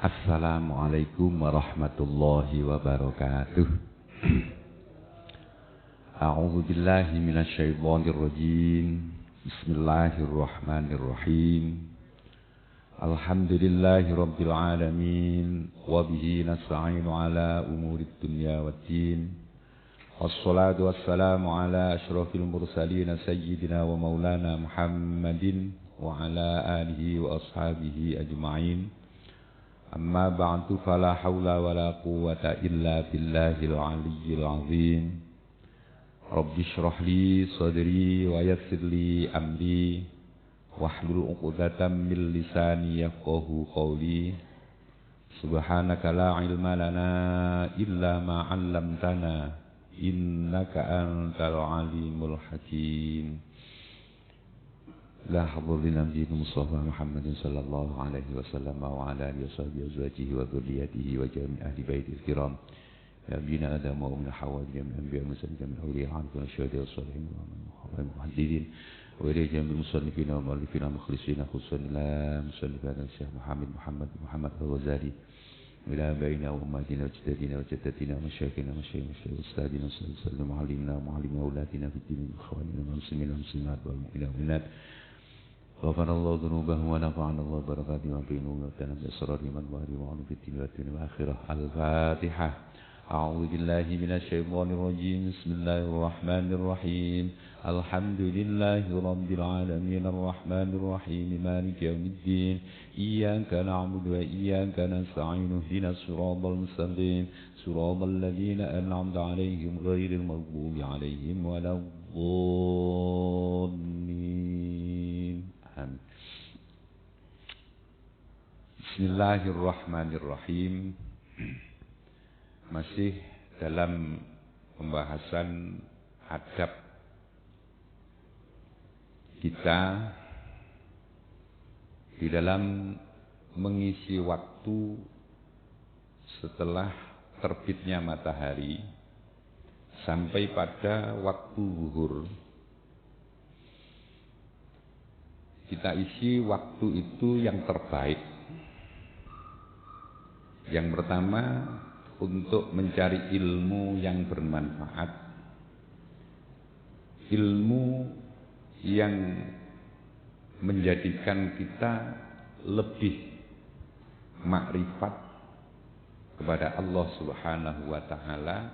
Assalamualaikum warahmatullahi wabarakatuh. A'udzu billahi minasyaitonir rajim. Bismillahirrahmanirrahim. Alhamdulillahi rabbil alamin wa bihi nasta'inu ala umurid dunya waddin. Wassalatu wassalamu ala asyrafil mursalin sayyidina wa maulana Muhammadin wa ala alihi wa ashabihi ajma'in. Amma ba'du fala hawla wala quwwata illa billahil aliyyil azim. Rabbi shrah li sadri wa yassir li amri wahlul 'uqdatam min lisani yafqahu qawli. Subhanaka la ilma lana illa ma 'allamtana innaka antal alimul hakim. La hablina min Mustafa Muhammadin sallallahu alaihi wasallam wa ala alihi washabihi azwajihi wa dzurriyyatihi wa jami' ahli baitil kiram. Ya bina adam wa umna hawa jami' anbiya muslimin min awliya wa syuhada salihin wa muhaddidin wa ila jami' musannifina wa muallifina mukhlisina khususan la musannifina Syekh Muhammad al-Ghazali ila baina ummatina wa jaddatina wa jaddatina wa masyayikhina wa masyayikhina ustadina sallallahu alaihi wa muallimina ulatina fid din ikhwanina muslimina muslimat wal mu'minina mu'minat. غفر الله ذنوبه ونفعنا الله بركاته وبينه وبين بأسرار من ظهر وعلم في الدين والدنيا والآخرة. الفاتحة. أعوذ بالله من الشيطان الرجيم. بسم الله الرحمن الرحيم. الحمد لله رب العالمين الرحمن الرحيم مالك يوم الدين. إياك نعبد وإياك نستعين اهدنا الصراط المستقيم صراط الذين أنعمت عليهم غير المغضوب عليهم ولا الضالين. Bismillahirrahmanirrahim. Masih dalam pembahasan adab kita di dalam mengisi waktu setelah terbitnya matahari sampai pada waktu zuhur. Kita isi waktu itu yang terbaik. Yang pertama, untuk mencari ilmu yang bermanfaat. Ilmu yang menjadikan kita lebih makrifat kepada Allah Subhanahu wa taala.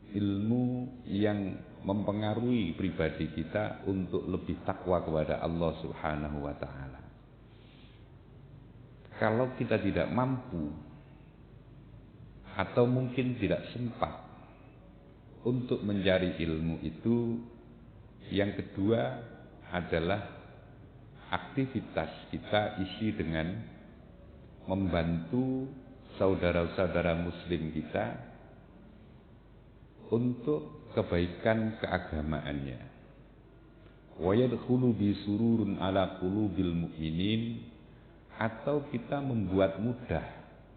Ilmu yang mempengaruhi pribadi kita untuk lebih takwa kepada Allah Subhanahu wa taala. Kalau kita tidak mampu atau mungkin tidak sempat untuk mencari ilmu itu, yang kedua adalah aktivitas kita isi dengan membantu saudara-saudara muslim kita untuk kebaikan keagamaannya. Wa yadkhulu bi sururun ala qulubil mu'minin, atau kita membuat mudah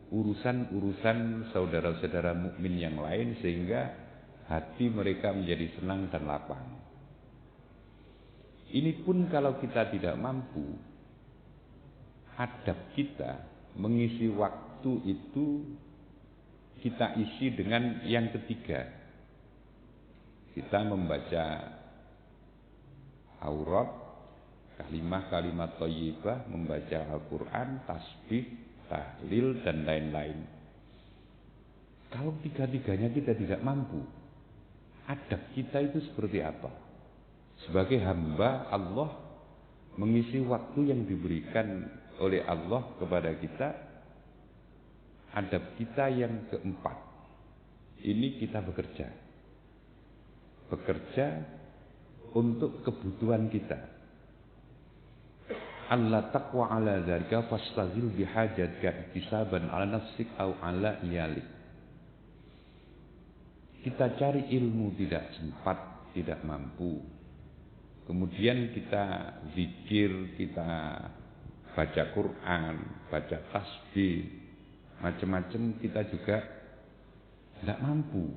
urusan-urusan saudara-saudara mukmin yang lain sehingga hati mereka menjadi senang dan lapang. Ini pun kalau kita tidak mampu, adab kita mengisi waktu itu kita isi dengan yang ketiga. Kita membaca aurat, kalimat-kalimat thayyibah, membaca Al-Quran, tasbih, tahlil, dan lain-lain. Kalau tiga-tiganya kita tidak mampu, adab kita itu seperti apa? Sebagai hamba Allah, mengisi waktu yang diberikan oleh Allah kepada kita, adab kita yang keempat. Ini kita bekerja untuk kebutuhan kita. Allah taqwa ala dzalika fastazil bihajatika ihtisaban ala nafsik au ala iyalik. Kita cari ilmu tidak sempat, tidak mampu. Kemudian kita zikir, kita baca Quran, baca tasbih, macam-macam kita juga tidak mampu.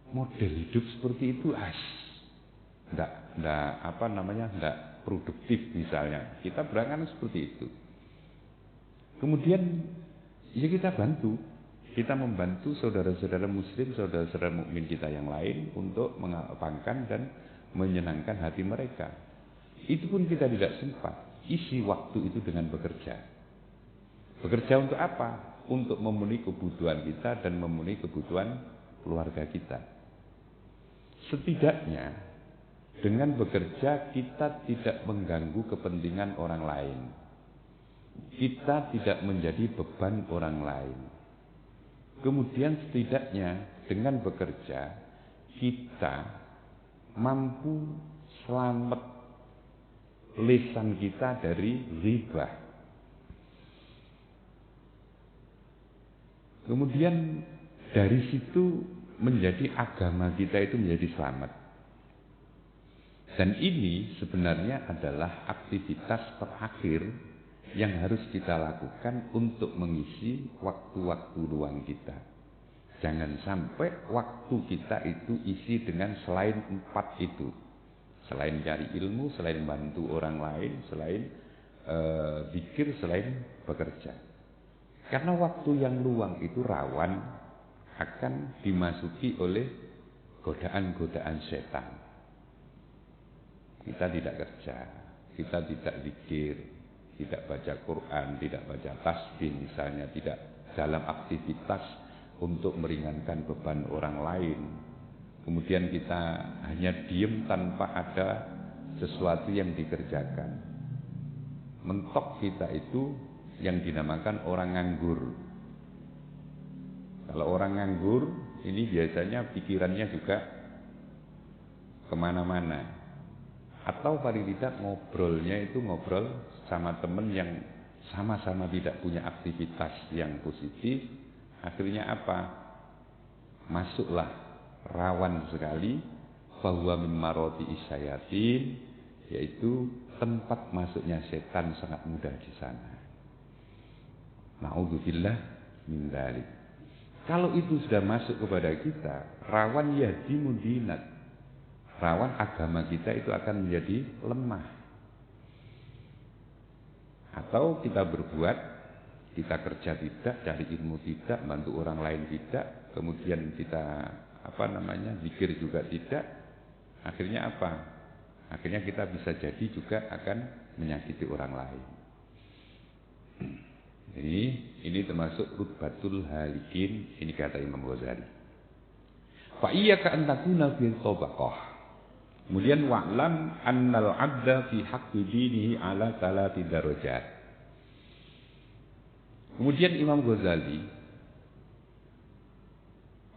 Model hidup seperti itu tidak produktif misalnya. Kita berangkat seperti itu. Kemudian ya kita bantu. Kita membantu saudara-saudara muslim, saudara-saudara mukmin kita yang lain untuk mengapangkan dan menyenangkan hati mereka. Itu pun kita tidak sempat. Isi waktu itu dengan bekerja. Bekerja untuk apa? Untuk memenuhi kebutuhan kita dan memenuhi kebutuhan keluarga kita. Setidaknya dengan bekerja kita tidak mengganggu kepentingan orang lain. Kita tidak menjadi beban orang lain. Kemudian setidaknya dengan bekerja kita mampu selamat lisan kita dari riba. Kemudian dari situ menjadi agama kita itu menjadi selamat. Dan ini sebenarnya adalah aktivitas terakhir yang harus kita lakukan untuk mengisi waktu-waktu luang kita. Jangan sampai waktu kita itu isi dengan selain 4 itu. Selain cari ilmu, selain bantu orang lain, selain zikir, selain bekerja. Karena waktu yang luang itu rawan akan dimasuki oleh godaan-godaan setan. Kita tidak kerja, kita tidak zikir, tidak baca Quran, tidak baca tasbih misalnya, tidak dalam aktivitas untuk meringankan beban orang lain. Kemudian kita hanya diam tanpa ada sesuatu yang dikerjakan. Mentok kita itu yang dinamakan orang nganggur. Kalau orang nganggur, ini biasanya pikirannya juga kemana-mana. Atau paling tidak ngobrolnya itu ngobrol sama teman yang sama-sama tidak punya aktivitas yang positif. Akhirnya apa? Masuklah rawan sekali bahwa min maroti isyayatin, yaitu tempat masuknya setan sangat mudah di sana. Na'udzubillah min dzalik. Kalau itu sudah masuk kepada kita, rawan yahdimu dinat. Rawan agama kita itu akan menjadi lemah. Atau kita berbuat, kita kerja tidak, cari ilmu tidak, bantu orang lain tidak, kemudian kita zikir juga tidak. Akhirnya apa? Akhirnya kita bisa jadi juga akan menyakiti orang lain. Ini termasuk rutbatul halikin, ini kata Imam Ghazali. Fa iyyaka an takuna fi tabaqah. Kemudian wa'lam annal 'abda fi haqqi dinihi ala 3 darajat. Kemudian Imam Ghazali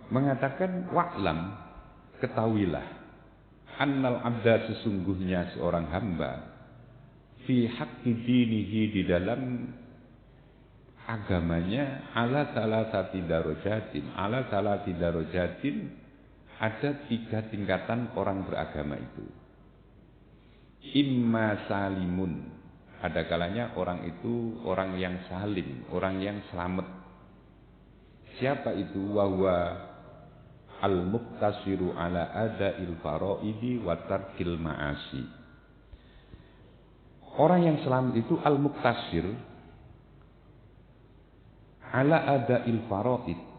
mengatakan wa'lam, ketahuilah, annal 'abda sesungguhnya seorang hamba fi haqqi dinihi di dalam agamanya ala 3 darajatin. Ala 3 darajatin ada 3 tingkatan orang beragama itu. Imma salimun, ada kalanya orang itu orang yang salim, orang yang selamat. Siapa itu? Wahwa al-muqtasiru ala ada'il faraidi wa tarkil ma'asi. Orang yang selamat itu al-muqtasir ala ada'il faraid.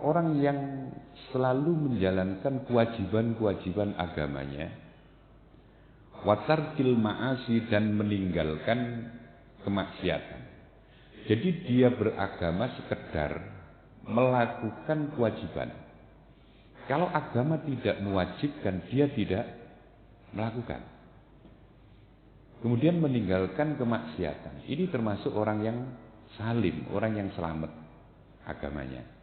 Orang yang selalu menjalankan kewajiban-kewajiban agamanya, watarkil ma'asi, dan meninggalkan kemaksiatan. Jadi dia beragama sekedar melakukan kewajiban. Kalau agama tidak mewajibkan, dia tidak melakukan. Kemudian meninggalkan kemaksiatan. Ini termasuk orang yang salim, orang yang selamat agamanya.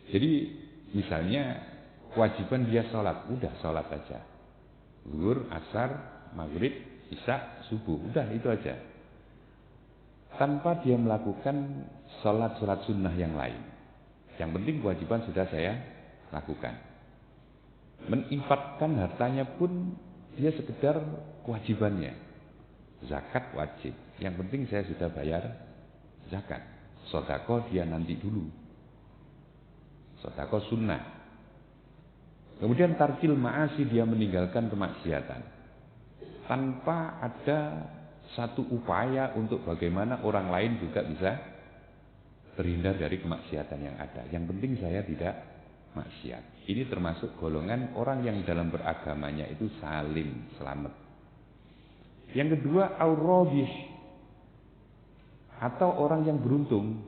Jadi misalnya kewajiban dia sholat, udah sholat aja. Zuhur, asar, maghrib, isya, subuh, udah itu aja. Tanpa dia melakukan sholat sunnah yang lain. Yang penting kewajiban sudah saya lakukan. Menginfakkan hartanya pun dia sekedar kewajibannya. Zakat wajib, yang penting saya sudah bayar zakat. Sedekah dia nanti dulu. Sedekah sunnah. Kemudian tarkil ma'asi, dia meninggalkan kemaksiatan. Tanpa ada satu upaya untuk bagaimana orang lain juga bisa terhindar dari kemaksiatan yang ada. Yang penting saya tidak maksiat. Ini termasuk golongan orang yang dalam beragamanya itu salim, selamat. Yang kedua, al-rabih, atau orang yang beruntung.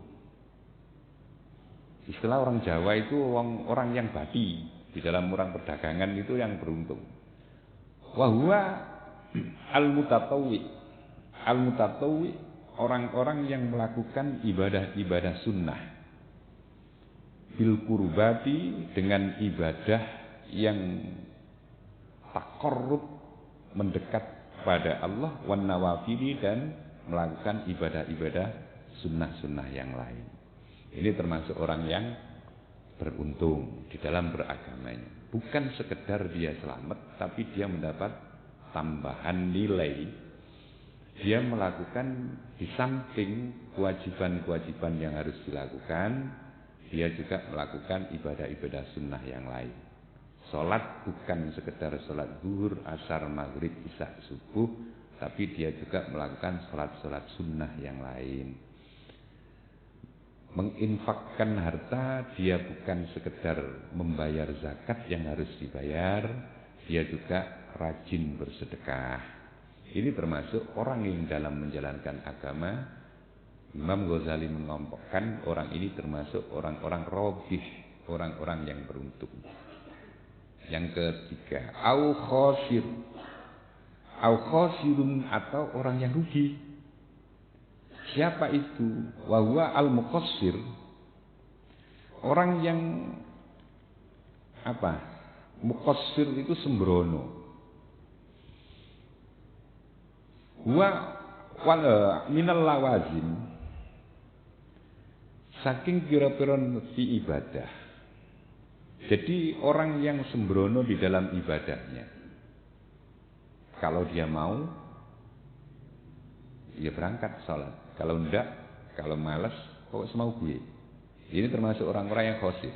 Istilah orang Jawa itu orang yang bati. Di dalam orang perdagangan itu yang beruntung. Wahwa al-mutatawwi. Al-mutatawwi, orang-orang yang melakukan ibadah-ibadah sunnah. Bil qurbati, dengan ibadah yang taqarrub, mendekat pada Allah, wan nawafili, dan melakukan ibadah-ibadah sunnah-sunnah yang lain. Ini termasuk orang yang beruntung di dalam beragamanya. Bukan sekedar dia selamat, tapi dia mendapat tambahan nilai. Dia melakukan di samping kewajiban-kewajiban yang harus dilakukan, dia juga melakukan ibadah-ibadah sunnah yang lain. Sholat bukan sekedar sholat zuhur, asar, maghrib, isya, subuh, tapi dia juga melakukan sholat-sholat sunnah yang lain. Menginfakkan harta, dia bukan sekedar membayar zakat yang harus dibayar, dia juga rajin bersedekah. Ini termasuk orang yang dalam menjalankan agama. Imam Ghazali mengelompokkan orang ini termasuk orang-orang robih, orang-orang yang beruntung. Yang ketiga, au khosir, au khosirun, atau orang yang rugi. Siapa itu? Wa huwa al-muqassir, orang yang apa? Muqassir itu sembrono. Wa minal lawazim, saking pira-pira fi ibadah. Jadi orang yang sembrono di dalam ibadahnya. Kalau dia mau, ya berangkat sholat. Kalau enggak, kalau malas, kok semau gue. Ini termasuk orang-orang yang khosir.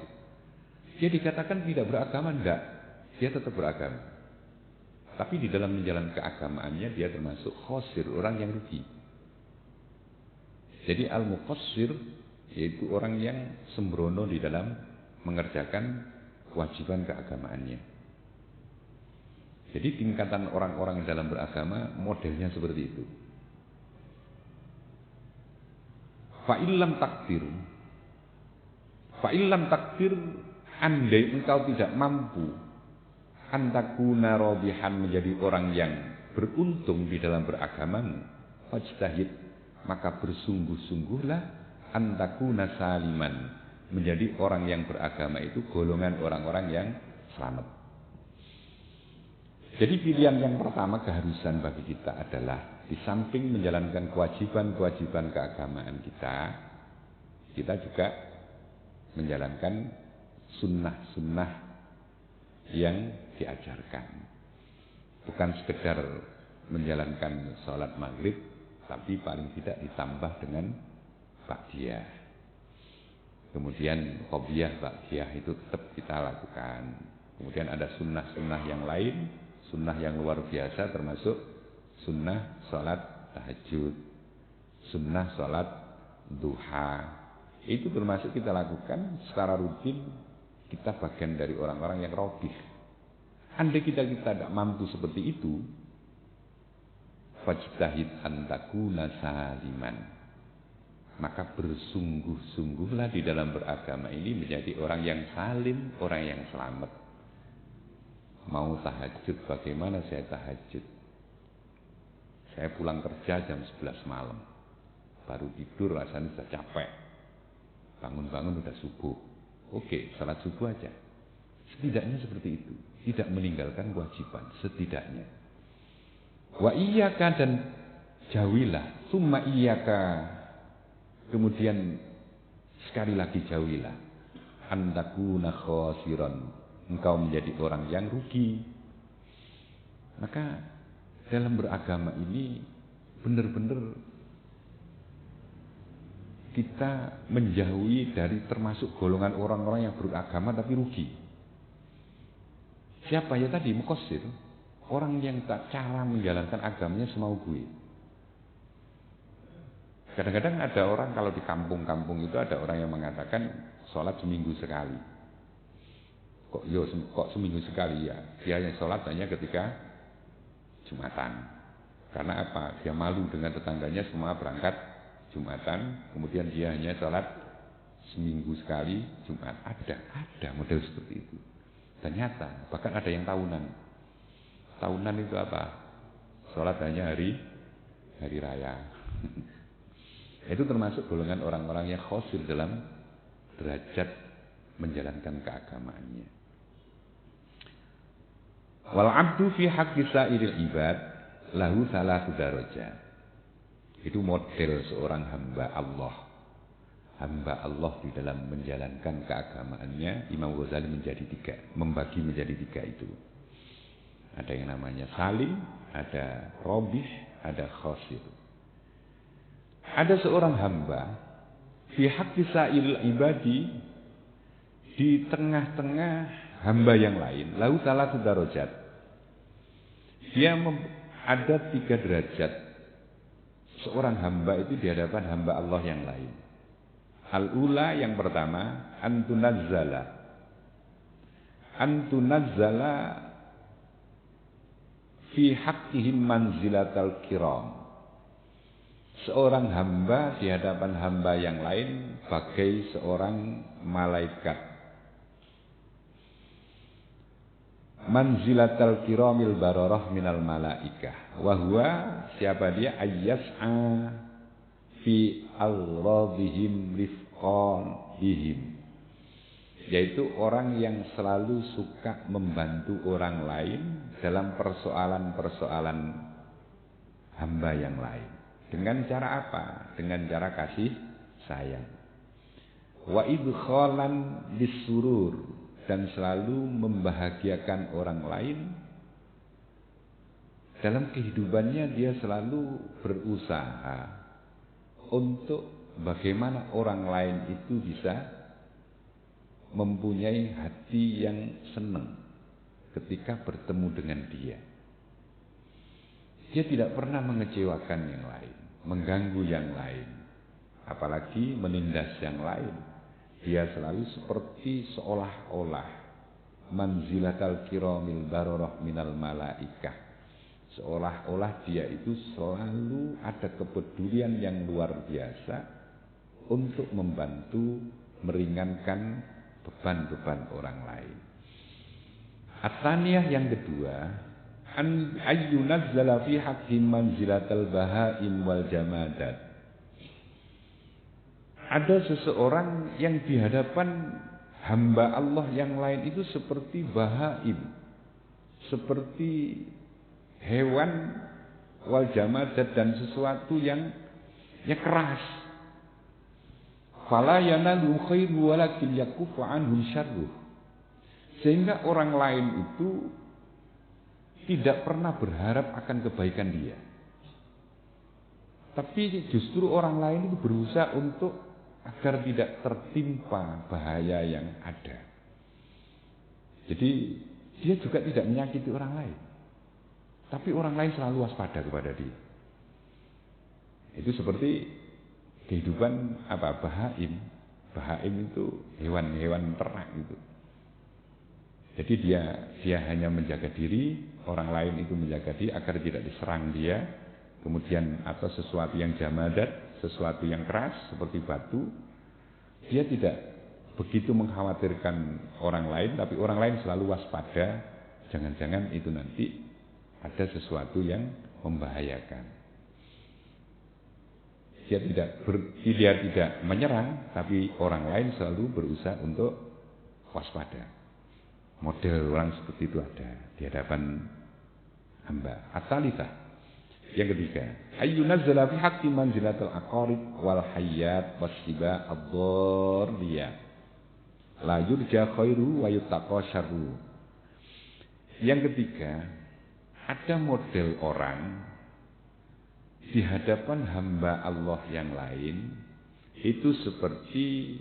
Dia dikatakan tidak beragama, enggak. Dia tetap beragama. Tapi di dalam menjalankan keagamaannya, dia termasuk khosir, orang yang rugi. Jadi al-muqassir, yaitu orang yang sembrono di dalam mengerjakan kewajiban keagamaannya. Jadi tingkatan orang-orang yang dalam beragama, modelnya seperti itu. Fa'illam takdir, andai engkau tidak mampu antakuna robihan, menjadi orang yang beruntung di dalam beragamamu, fajtahid, maka bersungguh-sungguhlah antakuna saliman, menjadi orang yang beragama itu golongan orang-orang yang selamat. Jadi pilihan yang pertama, keharusan bagi kita adalah di samping menjalankan kewajiban-kewajiban keagamaan kita juga menjalankan sunnah-sunnah yang diajarkan. Bukan sekedar menjalankan sholat maghrib, tapi paling tidak ditambah dengan ba'diyah. Kemudian qobiyah, ba'diyah itu tetap kita lakukan. Kemudian ada sunnah-sunnah yang lain, sunnah yang luar biasa, termasuk sunnah sholat tahajud, sunnah sholat duha. Itu termasuk kita lakukan secara rutin. Kita bagian dari orang-orang yang robih. Andai kita tidak mampu seperti itu, fajtahid antakuna saliman, maka bersungguh-sungguhlah di dalam beragama ini menjadi orang yang salim, orang yang selamat. Mau tahajud, bagaimana saya tahajud? Saya pulang kerja jam 11 malam, baru tidur rasanya sudah capek, bangun-bangun udah subuh. Oke, salat subuh aja. Setidaknya seperti itu, tidak meninggalkan kewajiban, setidaknya. Wa iyyaka, dan jauhilah, summa iyyaka, kemudian sekali lagi jauhilah, antakuna khosiran, engkau menjadi orang yang rugi. Maka dalam beragama ini benar-benar kita menjauhi dari termasuk golongan orang-orang yang beragama tapi rugi. Siapa ya tadi? Muqassir. Orang yang tak cara menjalankan agamanya semau gue. Kadang-kadang ada orang kalau di kampung-kampung itu ada orang yang mengatakan sholat seminggu sekali. Kok seminggu sekali ya? Dia hanya sholat hanya ketika Jumatan. Karena apa? Dia malu dengan tetangganya semua berangkat Jumatan, kemudian dia hanya sholat seminggu sekali Jumat. Ada model seperti itu. Ternyata bahkan ada yang tahunan. Tahunan itu apa? Sholat hanya hari raya. Itu termasuk golongan orang-orang yang khosir dalam derajat menjalankan keagamaannya. Wal abdu fi haqqi sa'iril ibad lahu salatu darajat. Itu model seorang hamba Allah. Hamba Allah di dalam menjalankan keagamaannya, Imam Ghazali membagi menjadi tiga itu. Ada yang namanya salim, ada robih, ada khosir. Ada seorang hamba fi haqqi sa'iril ibadi, di tengah-tengah hamba yang lain, lahu salatu darajat. Dia ada 3 derajat. Seorang hamba itu di hadapan hamba Allah yang lain. Al-ula yang pertama, antunazzala fi haqqihim manzilatal kiram. Seorang hamba di hadapan hamba yang lain bagai seorang malaikat. Manzilatal kiramil bararah minal malaikah. Wahwa siapa dia? Ayyas'a fi al-radihim rifqan bihim. Yaitu orang yang selalu suka membantu orang lain dalam persoalan-persoalan hamba yang lain. Dengan cara apa? Dengan cara kasih sayang. Wa idkhalan bisurur, dan selalu membahagiakan orang lain. Dalam kehidupannya dia selalu berusaha untuk bagaimana orang lain itu bisa mempunyai hati yang senang ketika bertemu dengan dia. Dia tidak pernah mengecewakan yang lain, mengganggu yang lain, apalagi menindas yang lain. Dia selalu seperti seolah-olah manzilatal kiramil bararah minal malaikah. Seolah-olah dia itu selalu ada kepedulian yang luar biasa untuk membantu meringankan beban-beban orang lain. At-tsaniyah yang kedua, ayyunazzala fi haqqi manzilatal bahaim wal jamadat. Ada seseorang yang di hadapan hamba Allah yang lain itu seperti bahaim, seperti hewan wal jamadat, dan sesuatu yang keras. Fala yanalu khairu walakin yakufu anhum syarruh. Sehingga orang lain itu tidak pernah berharap akan kebaikan dia. Tapi justru orang lain itu berusaha untuk agar tidak tertimpa bahaya yang ada. Jadi dia juga tidak menyakiti orang lain, tapi orang lain selalu waspada kepada dia. Itu seperti kehidupan bahaim. Bahaim itu hewan-hewan ternak itu. Jadi dia hanya menjaga diri, orang lain itu menjaga dia agar tidak diserang dia. Kemudian atau sesuatu yang jamadat, sesuatu yang keras seperti batu, dia tidak begitu mengkhawatirkan orang lain, tapi orang lain selalu waspada, jangan-jangan itu nanti ada sesuatu yang membahayakan. Dia tidak menyerang, tapi orang lain selalu berusaha untuk waspada. Model orang seperti itu ada di hadapan hamba. At-tsalitsah yang ketiga, ayyunazzala fi haqqi manzilatul aqarib wal hayyat wasiba ad-dharriyah la yurja khairu wa yuttaqa syarru. Yang ketiga, ada model orang di hadapan hamba Allah yang lain itu seperti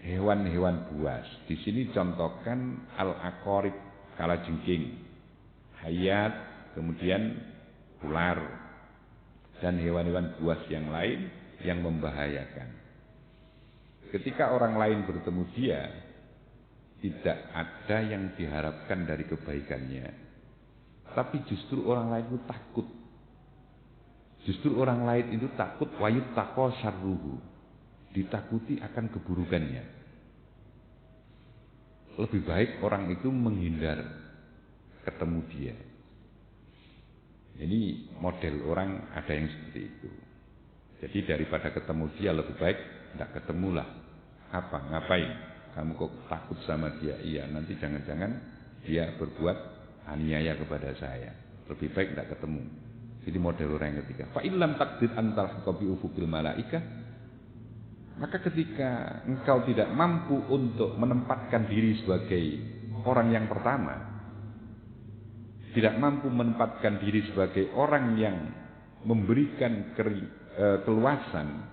hewan-hewan buas. Di sini contohkan al-aqarib, kalajengking, hayat, kemudian ular. dan hewan-hewan buas yang lain yang membahayakan. Ketika orang lain bertemu dia, tidak ada yang diharapkan dari kebaikannya, tapi justru orang lain itu takut. Justru orang lain itu takut, wayut tako syarruhu, ditakuti akan keburukannya. Lebih baik orang itu menghindar ketemu dia. Ini model orang ada yang seperti itu. Jadi daripada ketemu dia lebih baik tidak ketemulah. Apa? Ngapain? Kamu kok takut sama dia? Iya, nanti jangan-jangan dia berbuat aniaya kepada saya. Lebih baik tidak ketemu. Jadi model orang yang ketiga. Fa illam taqdir antal qabi ufukil malaikah, maka ketika engkau tidak mampu untuk menempatkan diri sebagai orang yang pertama, tidak mampu menempatkan diri sebagai orang yang memberikan keluasan,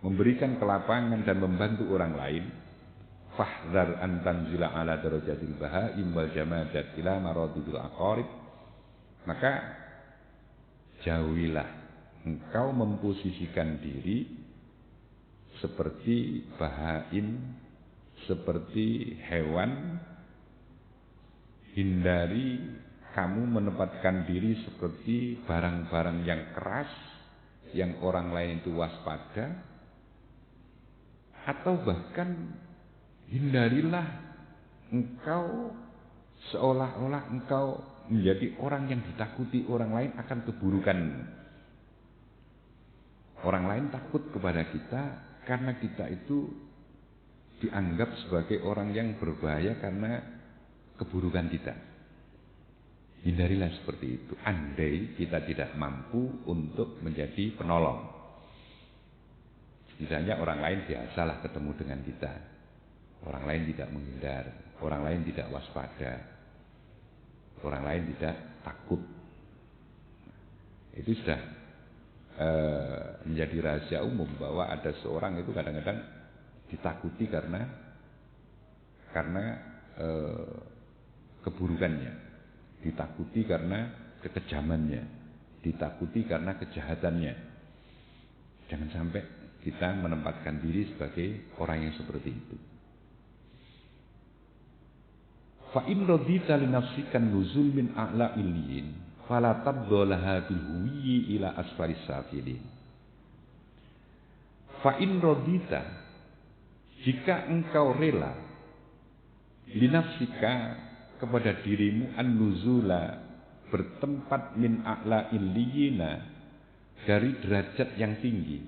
memberikan kelapangan dan membantu orang lain, fahdhar an tanzila ala darajatil bahaim wal jamadat ila maradil aqarib, maka jauhilah engkau memposisikan diri seperti bahaim, seperti hewan. Hindari kamu menempatkan diri seperti barang-barang yang keras, yang orang lain itu waspada, atau bahkan hindarilah engkau seolah-olah engkau menjadi orang yang ditakuti orang lain akan keburukan. Orang lain takut kepada kita karena kita itu dianggap sebagai orang yang berbahaya karena keburukan kita. Hindarilah seperti itu. Andai kita tidak mampu untuk menjadi penolong. Misalnya orang lain biasalah ketemu dengan kita. Orang lain tidak menghindar, orang lain tidak waspada, orang lain tidak takut. Itu sudah menjadi rahasia umum bahwa ada seorang itu kadang-kadang ditakuti karena keburukannya, ditakuti karena kekejamannya, ditakuti karena kejahatannya. Jangan sampai kita menempatkan diri sebagai orang yang seperti itu. Fa in radita li nafsika nuzul min a'la illiyin fala tabdalaha bil huwiyyi ila asfalis safilin. Fa in radita, jika engkau rela li nafsika kepada dirimu an-nuzula bertempat min a'la illiyina dari derajat yang tinggi,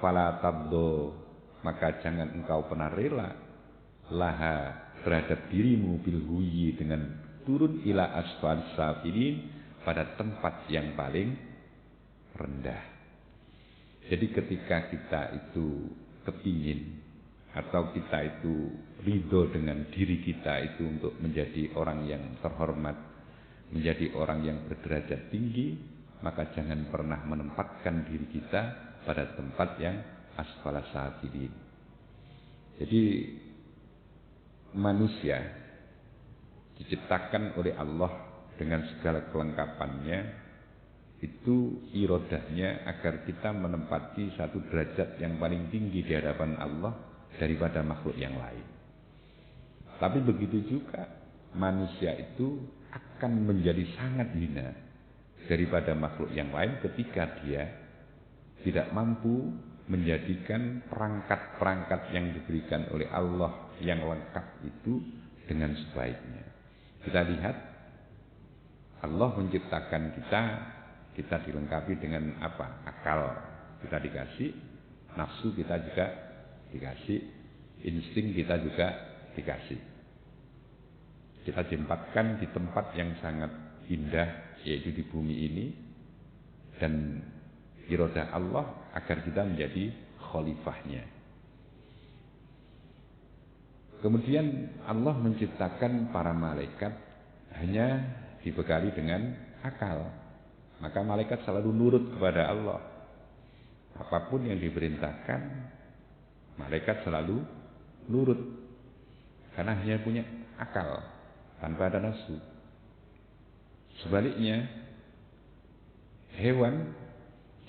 fala tabdo, maka jangan engkau pernah rela laha terhadap dirimu bil huyi dengan turun ila asfal safilin pada tempat yang paling rendah. Jadi ketika kita itu kepingin atau kita itu ridho dengan diri kita itu untuk menjadi orang yang terhormat, menjadi orang yang berderajat tinggi, maka jangan pernah menempatkan diri kita pada tempat yang asfal safilin. Jadi manusia diciptakan oleh Allah dengan segala kelengkapannya, itu irodahnya agar kita menempati satu derajat yang paling tinggi di hadapan Allah daripada makhluk yang lain. Tapi begitu juga manusia itu akan menjadi sangat hina daripada makhluk yang lain ketika dia tidak mampu menjadikan perangkat-perangkat yang diberikan oleh Allah yang lengkap itu dengan sebaiknya. Kita lihat Allah menciptakan kita dilengkapi dengan apa? Akal kita dikasih, nafsu kita juga dikasih, insting kita juga dikasih. Kita ditempatkan di tempat yang sangat indah, yaitu di bumi ini, dan iradah Allah agar kita menjadi khalifahnya. Kemudian Allah menciptakan para malaikat hanya dibekali dengan akal. Maka malaikat selalu nurut kepada Allah. Apapun yang diperintahkan, malaikat selalu nurut. Karena hanya punya akal, tanpa ada nafsu. Sebaliknya, hewan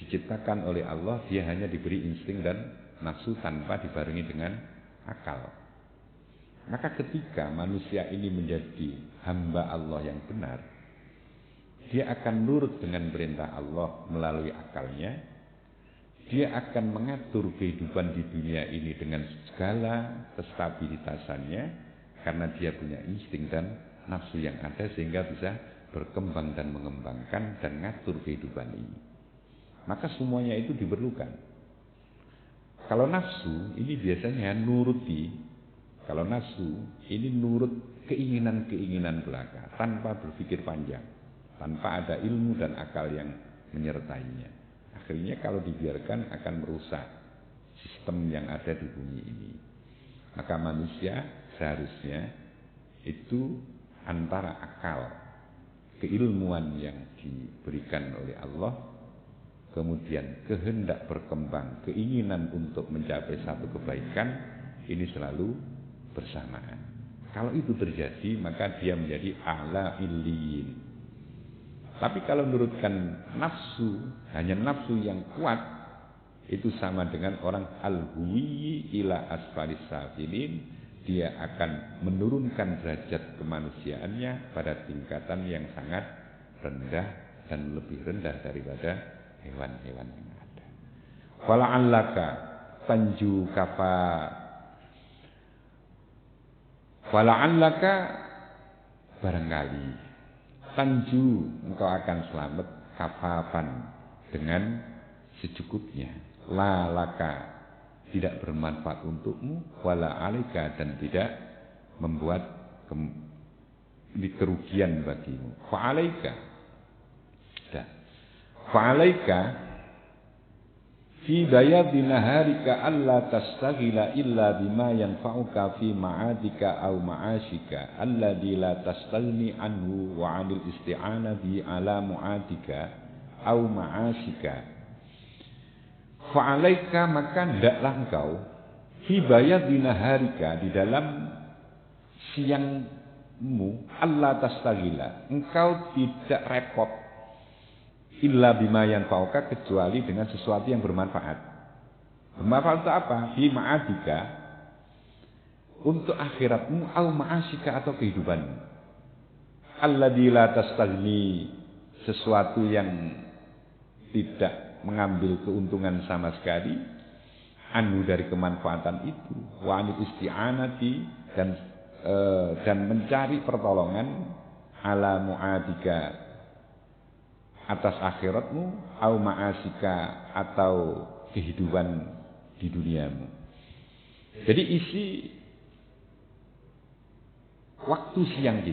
diciptakan oleh Allah, dia hanya diberi insting dan nafsu tanpa dibarengi dengan akal. Maka ketika manusia ini menjadi hamba Allah yang benar, dia akan nurut dengan perintah Allah melalui akalnya. Dia akan mengatur kehidupan di dunia ini dengan segala kestabilitasannya, karena dia punya insting dan nafsu yang ada, sehingga bisa berkembang dan mengembangkan dan ngatur kehidupan ini. Maka semuanya itu diperlukan. Kalau nafsu ini biasanya nuruti, kalau nafsu ini nurut keinginan-keinginan belaka tanpa berpikir panjang, tanpa ada ilmu dan akal yang menyertainya. Akhirnya kalau dibiarkan akan merusak sistem yang ada di bumi ini. Maka manusia seharusnya itu antara akal, keilmuan yang diberikan oleh Allah, kemudian kehendak berkembang, keinginan untuk mencapai satu kebaikan, ini selalu bersamaan. Kalau itu terjadi, maka dia menjadi a'la illiyin. Tapi kalau menurutkan nafsu, hanya nafsu yang kuat, itu sama dengan orang al-huwi ila asfalis safilin. Dia akan menurunkan derajat kemanusiaannya pada tingkatan yang sangat rendah dan lebih rendah daripada hewan-hewan yang ada. Fala'allaka tanju kafa, fala'allaka barangkali tanju engkau akan selamat kafapan dengan secukupnya, la laka tidak bermanfaat untukmu, wala alika dan tidak membuat kerugian bagimu. Fa'alaika fi bayadi naharika alla tastaghila illa bima yanfa'uka fi ma'adika aw ma'ashika alladhi la tastaghni anhu wa 'anil isti'ana bi ala mu'adika aw ma'ashika. Fa'alaika maka hendaklah engkau fi bayadi naharika di dalam siangmu alla tastaghila engkau tidak repot illa bima yanfa'uka kecuali dengan sesuatu yang bermanfaat. Bermanfaat untuk apa? Fi ma'adika untuk akhiratmu, au ma'asika atau kehidupanmu. Alladzi la tastaghni sesuatu yang tidak mengambil keuntungan sama sekali anhu dari kemanfaatan itu, wa anil isti'anati dan mencari pertolongan ala mu'adika atas akhiratmu, au ma'asika atau kehidupan di duniamu. Jadi isi waktu siang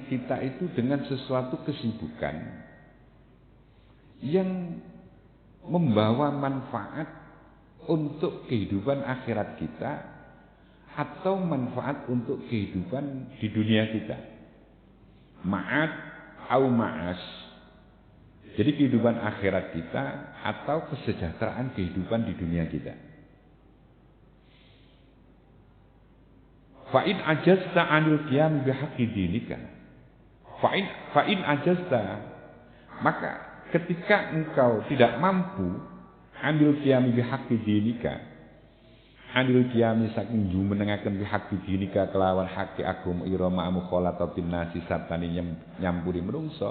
kita itu dengan sesuatu kesibukan yang membawa manfaat untuk kehidupan akhirat kita atau manfaat untuk kehidupan di dunia kita. Ma'ad au ma'as. Jadi kehidupan akhirat kita atau kesejahteraan kehidupan di dunia kita. Fa'in ajazta 'anil qiyam bihaqqi dinika. Fa'in ajazta, maka ketika engkau tidak mampu 'anil qiyam bihaqqi dinika, anil qiyami saking jumenengaken bihaqqi dinika kelawan haki agama ira ma'amu kholatatin nasi sartane nyampuri menungso,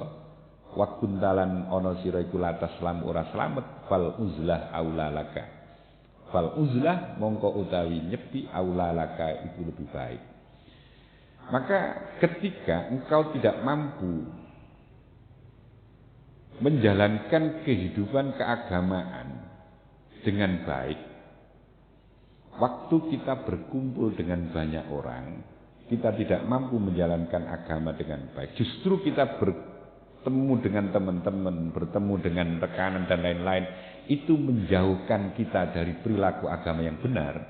wa kuntalan ana sira iku latas lam ora slamet, fal uzlah aulalaka. Fal uzlah mongko utawi nyepi aulalaka itu lebih baik. Maka ketika engkau tidak mampu menjalankan kehidupan keagamaan dengan baik, waktu kita berkumpul dengan banyak orang, kita tidak mampu menjalankan agama dengan baik. Justru kita bertemu dengan teman-teman, bertemu dengan rekanan dan lain-lain, itu menjauhkan kita dari perilaku agama yang benar.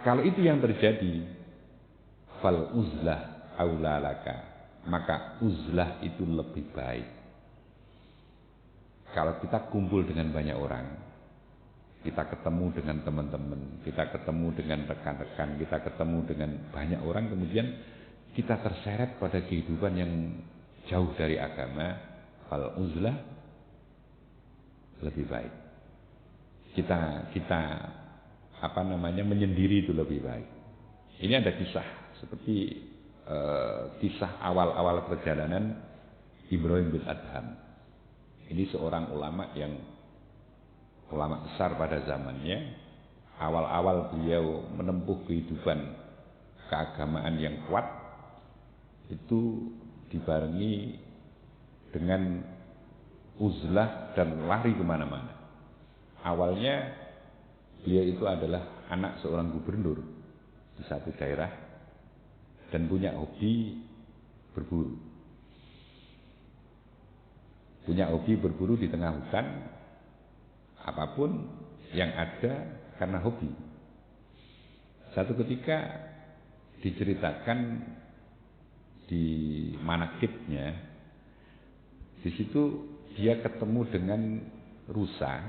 Kalau itu yang terjadi, fal uzlah aulalaka, maka uzlah itu lebih baik. Kalau kita kumpul dengan banyak orang, kita ketemu dengan teman-teman, kita ketemu dengan rekan-rekan, kita ketemu dengan banyak orang, kemudian kita terseret pada kehidupan yang jauh dari agama, al-uzlah lebih baik. Kita menyendiri itu lebih baik. Ini ada kisah seperti kisah awal-awal perjalanan Ibrahim bin Adham. Ini seorang ulama besar pada zamannya. Awal-awal beliau menempuh kehidupan keagamaan yang kuat itu dibarengi dengan uzlah dan lari kemana-mana. Awalnya beliau itu adalah anak seorang gubernur di satu daerah dan punya hobi berburu. Punya hobi berburu di tengah hutan, apapun yang ada karena hobi. Satu ketika diceritakan di manakibnya, di situ dia ketemu dengan rusa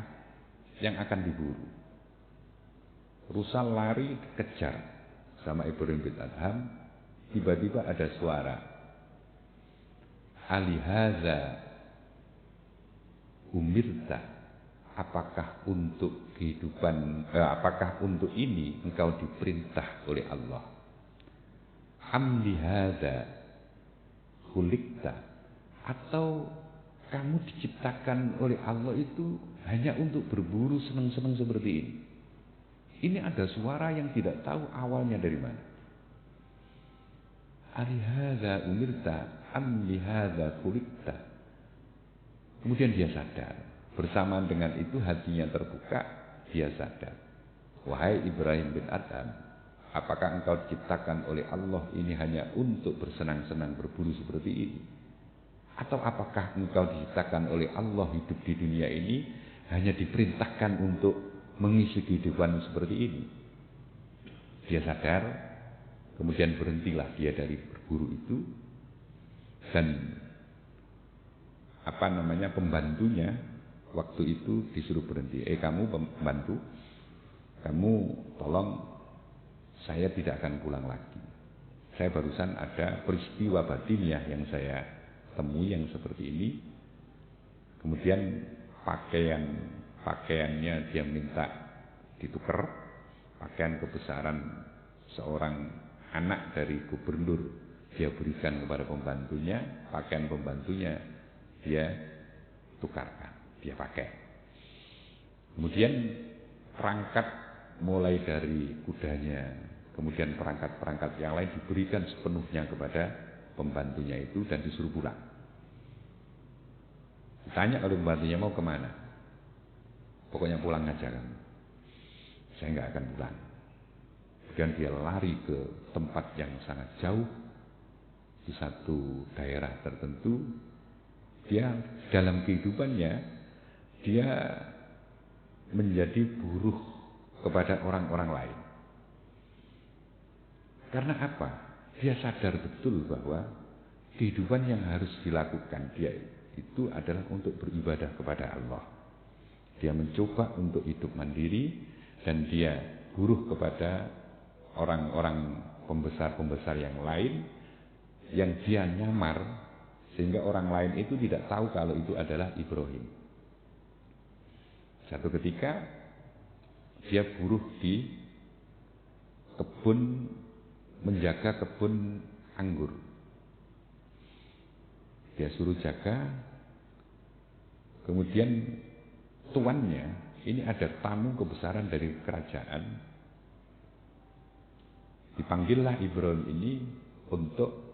yang akan diburu. Rusa lari kejar sama Ibrahim bin Adham. Tiba-tiba ada suara, alihaza umirta, apakah untuk apakah untuk ini engkau diperintah oleh Allah? Am lihaza khuliqta, atau kamu diciptakan oleh Allah itu hanya untuk berburu senang-senang seperti ini? Ini ada suara yang tidak tahu awalnya dari mana. Alihaza umirta am lihaza khuliqta. Kemudian dia sadar. Bersamaan dengan itu hatinya terbuka, dia sadar. Wahai Ibrahim bin Adham, apakah engkau diciptakan oleh Allah ini hanya untuk bersenang-senang berburu seperti ini? Atau apakah engkau diciptakan oleh Allah hidup di dunia ini hanya diperintahkan untuk mengisi kehidupan seperti ini? Dia sadar, kemudian berhentilah dia dari berburu itu, dan pembantunya waktu itu disuruh berhenti. Kamu pembantu, kamu tolong, saya tidak akan pulang lagi. Saya barusan ada peristiwa batiniah yang saya temui yang seperti ini. Kemudian pakaiannya dia minta ditukar, pakaian kebesaran seorang anak dari gubernur dia berikan kepada pembantunya, pakaian pembantunya dia tukarkan, dia pakai. Kemudian perangkat mulai dari kudanya, kemudian perangkat-perangkat yang lain diberikan sepenuhnya kepada pembantunya itu dan disuruh pulang. Ditanya oleh pembantunya, mau kemana? Pokoknya pulang aja kamu. Saya nggak akan pulang. Kemudian dia lari ke tempat yang sangat jauh di satu daerah tertentu. Dia dalam kehidupannya dia menjadi buruh kepada orang-orang lain. Karena apa? Dia sadar betul bahwa kehidupan yang harus dilakukan dia itu adalah untuk beribadah kepada Allah. Dia mencoba untuk hidup mandiri dan dia buruh kepada orang-orang pembesar-pembesar yang lain yang dia nyamar, sehingga orang lain itu tidak tahu kalau itu adalah Ibrahim. Satu ketika dia buruh di kebun, menjaga kebun anggur. Dia suruh jaga. Kemudian tuannya, ini ada tamu kebesaran dari kerajaan. Dipanggillah Ibrahim ini untuk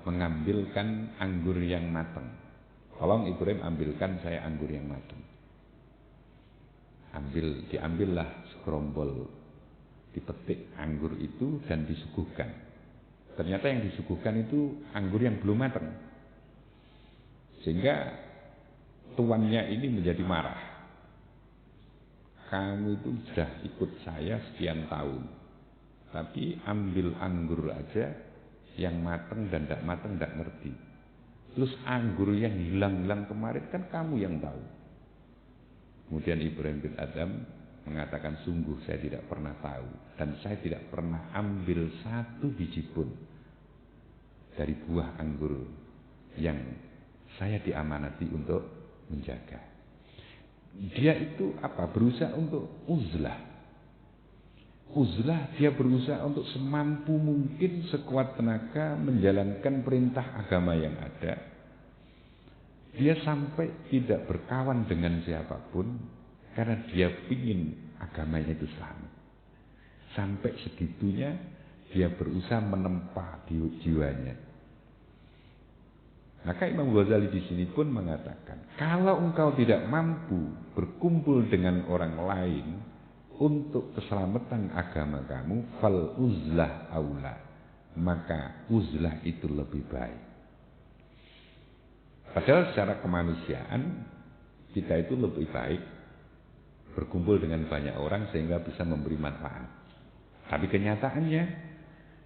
mengambilkan anggur yang matang. Tolong Ibrahim ambilkan saya anggur yang matang. Diambillah segerombol, dipetik anggur itu dan disuguhkan. Ternyata yang disuguhkan itu anggur yang belum matang. Sehingga tuannya ini menjadi marah. Kamu itu sudah ikut saya sekian tahun, tapi ambil anggur aja yang matang dan tidak matang tidak ngerti. Terus anggur yang hilang-hilang kemarin kan kamu yang tahu. Kemudian Ibrahim bin Adham mengatakan, sungguh saya tidak pernah tahu dan saya tidak pernah ambil satu biji pun dari buah anggur yang saya diamanati untuk menjaga. Dia itu apa? Berusaha untuk uzlah. Uzlah, dia berusaha untuk semampu mungkin, sekuat tenaga menjalankan perintah agama yang ada. Dia sampai tidak berkawan dengan siapapun karena dia ingin agamanya itu selamat. Sampai segitunya dia berusaha menempa jiwanya. Maka Imam Ghazali di sini pun mengatakan, kalau engkau tidak mampu berkumpul dengan orang lain untuk keselamatan agama kamu, fal uzlah aula, maka uzlah itu lebih baik. Padahal secara kemanusiaan kita itu lebih baik berkumpul dengan banyak orang sehingga bisa memberi manfaat. Tapi kenyataannya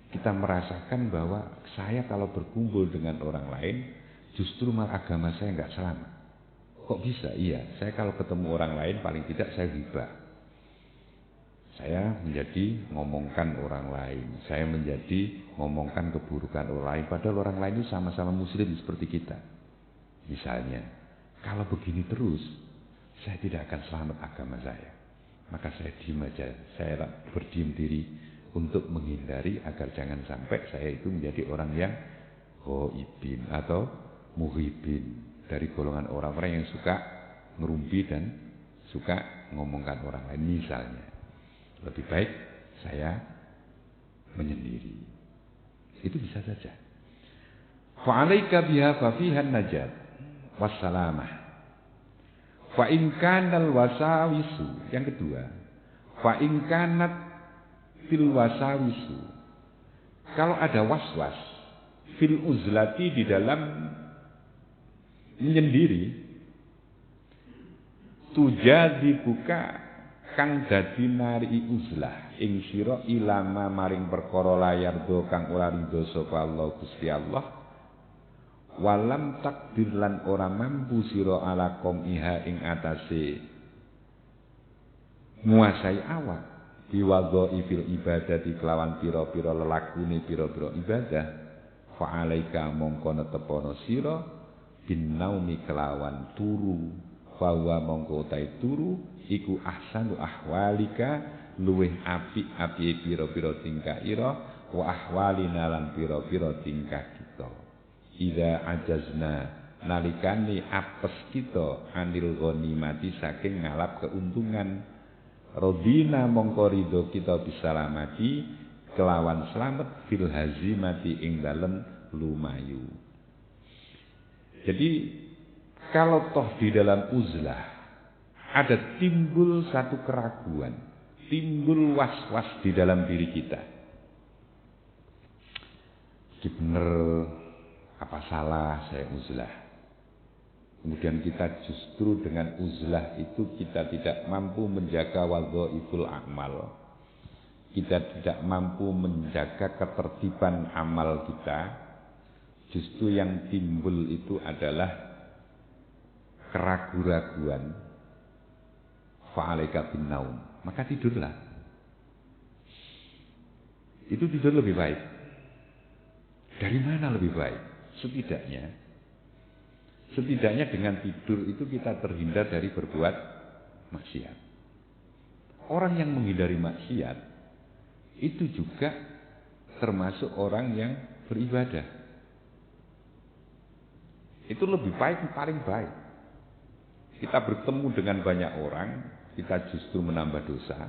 kita merasakan bahwa saya kalau berkumpul dengan orang lain justru malah agama saya nggak selamat. Kok bisa? Iya, saya kalau ketemu orang lain paling tidak saya hibah. Saya menjadi ngomongkan orang lain. Saya menjadi ngomongkan keburukan orang lain. Padahal orang lain itu sama-sama muslim seperti kita. Misalnya, kalau begini terus, saya tidak akan selamat agama saya. Maka saya diam aja. Saya berdiam diri untuk menghindari agar jangan sampai saya itu menjadi orang yang ghaibin atau muhibin, dari golongan orang-orang yang suka ngerumpi dan suka ngomongkan orang lain. Misalnya, lebih baik saya menyendiri. Itu bisa saja. Fa'alaika biha fafihan najat wassalamah. Fa'in kanal wasawisu. Yang kedua, fa'in kanat fil wasawisu. Kalau ada waswas fil uzlati, di dalam menyendiri, tujadi buka kang dadi nari uzlah ing sira ilama maring perkara layardo kang ora ridho sapa Allah Gusti Allah, walam takdir lan ora mampu sira ala qom iha ing atase nguasai awak biwadho ifil ibadati kelawan pira-pira lelakune pira-pira ibadah, fa alaika mongko netepono sira bin naumi kelawan turu, bahwa mongko utai turu iku ahsanu ahwalika luweh apik-apike pira-pira tingkah ira, wa ahwalina lan pira-pira tingkah kita. Idza ajazna nalikane apes kita anil ghanimati saking ngalap keuntungan, rodina mongko ridho kita bisalamati kelawan selamat fil hazimati ing dalem lumayu. Jadi kalau toh di dalam uzlah ada timbul satu keraguan, timbul was-was di dalam diri kita. Ini benar apa salah saya uzlah? Kemudian kita justru dengan uzlah itu kita tidak mampu menjaga wadhaiful amal. Kita tidak mampu menjaga ketertiban amal kita. Justru yang timbul itu adalah keraguan-raguan. Fa'alaika bin naum, maka tidurlah. Itu tidur lebih baik. Dari mana lebih baik? Setidaknya dengan tidur itu kita terhindar dari berbuat maksiat. Orang yang menghindari maksiat itu juga termasuk orang yang beribadah. Itu lebih baik, paling baik. Kita bertemu dengan banyak orang, kita justru menambah dosa.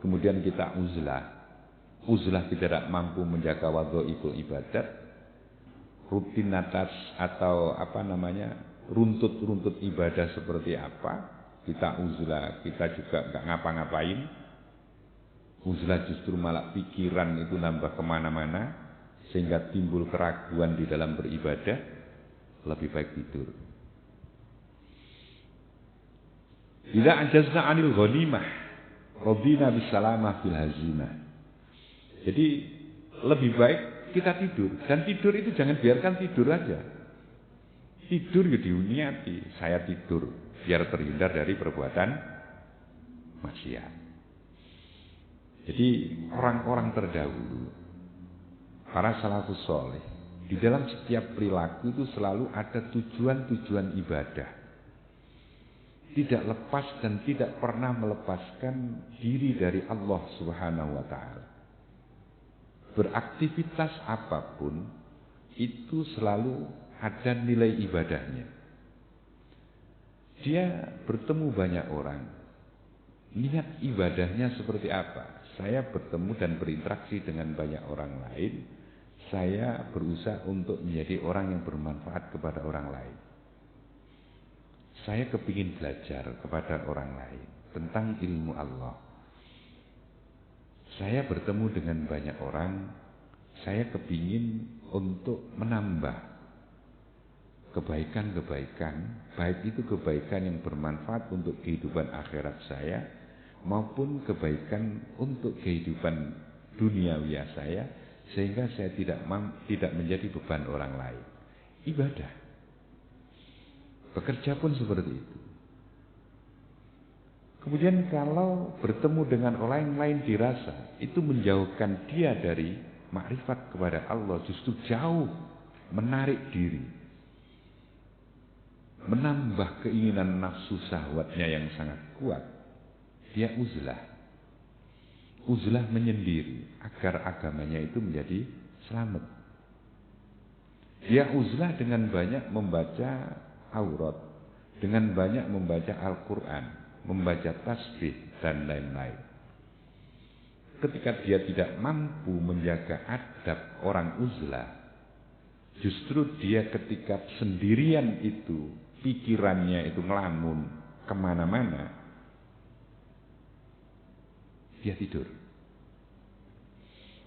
Kemudian kita uzlah. Uzlah tidak mampu menjaga wadhaiful ibadat. Rutinitas atau runtut-runtut ibadah seperti apa. Kita uzlah, kita juga enggak ngapa-ngapain. Uzlah justru malah pikiran itu nambah kemana-mana. Sehingga timbul keraguan di dalam beribadah. Lebih baik tidur. Idza ajazna 'anil ghanimah radina bisalamah fil hazimah. Jadi lebih baik kita tidur, dan tidur itu jangan biarkan tidur aja. Tidur ya diniati, saya tidur biar terhindar dari perbuatan maksiat. Jadi orang-orang terdahulu, para salafus saleh, Di dalam setiap perilaku itu selalu ada tujuan-tujuan ibadah. Tidak lepas dan tidak pernah melepaskan diri dari Allah Subhanahu wa ta'ala. Beraktivitas apapun itu selalu ada nilai ibadahnya. Dia bertemu banyak orang. Niat ibadahnya seperti apa? Saya bertemu dan berinteraksi dengan banyak orang lain. Saya berusaha untuk menjadi orang yang bermanfaat kepada orang lain. Saya kepingin belajar kepada orang lain tentang ilmu Allah. Saya bertemu dengan banyak orang. Saya kepingin untuk menambah kebaikan-kebaikan, baik itu kebaikan yang bermanfaat untuk kehidupan akhirat saya, maupun kebaikan untuk kehidupan duniawi saya, sehingga saya tidak menjadi beban orang lain. Ibadah. Bekerja pun seperti itu. Kemudian kalau bertemu dengan orang lain dirasa itu menjauhkan dia dari makrifat kepada Allah, justru jauh menarik diri, menambah keinginan nafsu syahwatnya yang sangat kuat. Dia uzlah. Uzlah menyendiri agar agamanya itu menjadi selamat. Dia uzlah dengan banyak membaca aurat, dengan banyak membaca Al-Quran, membaca tasbih dan lain-lain. Ketika dia tidak mampu menjaga adab orang uzlah, justru dia ketika sendirian itu, pikirannya itu ngelamun kemana-mana, dia tidur.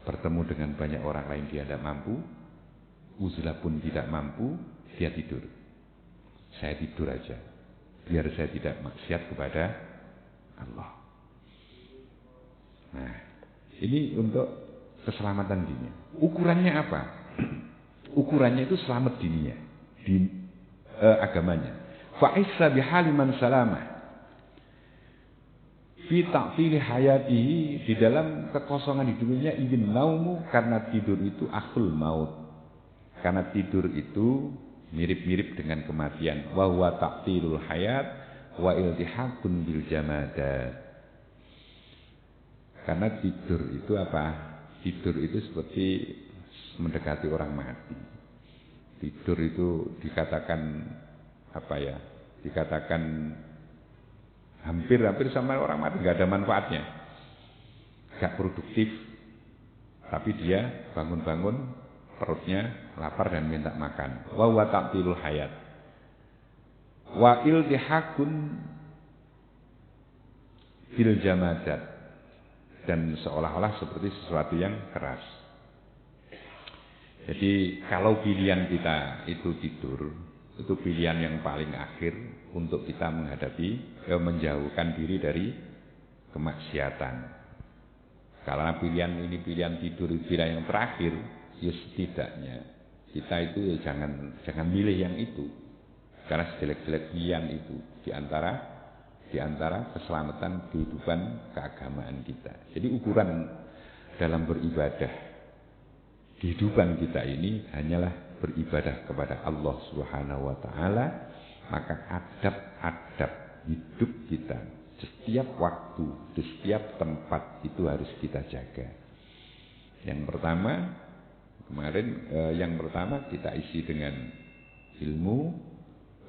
Bertemu dengan banyak orang lain dia tidak mampu, uzlah pun tidak mampu, dia tidur. Saya tidur aja, biar saya tidak maksiat kepada Allah. Nah, ini untuk keselamatan dirinya. Ukurannya apa? Ukurannya itu selamat dirinya, di agamanya. Fa'issa bihali man salamah fi ta'fili hayatihi, di dalam kekosongan hidupnya, ingin naumu, karena tidur itu akhul maut. Karena tidur itu mirip-mirip dengan kematian. Wa huwa ta'tilul hayat wa iltihaqun bil jamadat. Karena tidur itu apa? Tidur itu seperti mendekati orang mati. Tidur itu dikatakan apa ya? Dikatakan hampir sama orang mati, nggak ada manfaatnya, nggak produktif. Tapi dia bangun-bangun perutnya lapar dan minta makan. Wa huwa ta'tilul hayat wa iltihaqun bil jamadat, dan seolah-olah seperti sesuatu yang keras. Jadi kalau pilihan kita itu tidur, itu pilihan yang paling akhir untuk kita menjauhkan diri dari kemaksiatan. Kalau pilihan ini, pilihan tidur itu pilihan yang terakhir, ya setidaknya kita itu ya jangan milih yang itu, karena sejelek-jelek pilihan itu di antara keselamatan kehidupan keagamaan kita. Jadi ukuran dalam beribadah kehidupan kita ini hanyalah beribadah kepada Allah Subhanahu wa ta'ala. Maka adab-adab hidup kita setiap waktu, di setiap tempat itu harus kita jaga. Yang pertama kita isi dengan ilmu,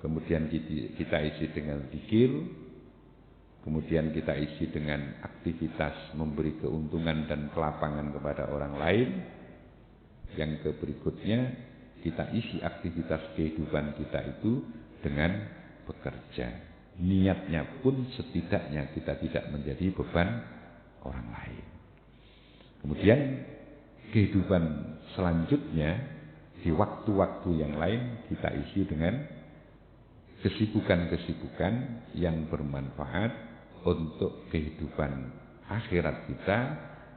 kemudian kita isi dengan zikir, kemudian kita isi dengan aktivitas memberi keuntungan dan kelapangan kepada orang lain. Yang berikutnya kita isi aktivitas kehidupan kita itu dengan bekerja. Niatnya pun setidaknya kita tidak menjadi beban orang lain. Kemudian kehidupan selanjutnya di waktu-waktu yang lain kita isi dengan kesibukan-kesibukan yang bermanfaat untuk kehidupan akhirat kita.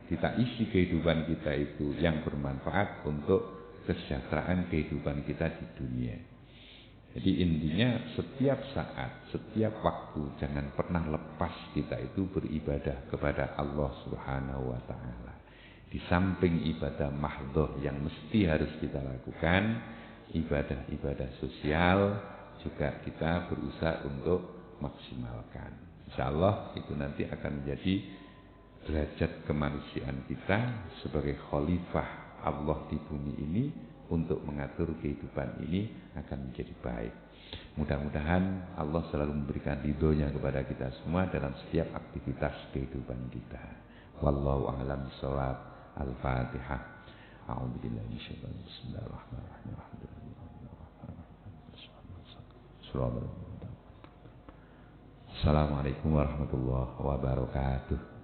Kita isi kehidupan kita itu yang bermanfaat untuk kesejahteraan kehidupan kita di dunia. Jadi intinya setiap saat, setiap waktu jangan pernah lepas kita itu beribadah kepada Allah Subhanahu wa ta'ala. Di samping ibadah mahdhah yang mesti harus kita lakukan, ibadah-ibadah sosial juga kita berusaha untuk maksimalkan. Insyaallah itu nanti akan menjadi derajat kemanusiaan kita sebagai khalifah Allah di bumi ini untuk mengatur kehidupan ini akan menjadi baik. Mudah-mudahan Allah selalu memberikan ridhonya kepada kita semua dalam setiap aktivitas kehidupan kita. Wallahu a'lam bishawab. Al-Fatihah. A'udzubillahi minasyaitonir rajim. Bismillahirrahmanirrahim. Assalamualaikum warahmatullahi wabarakatuh.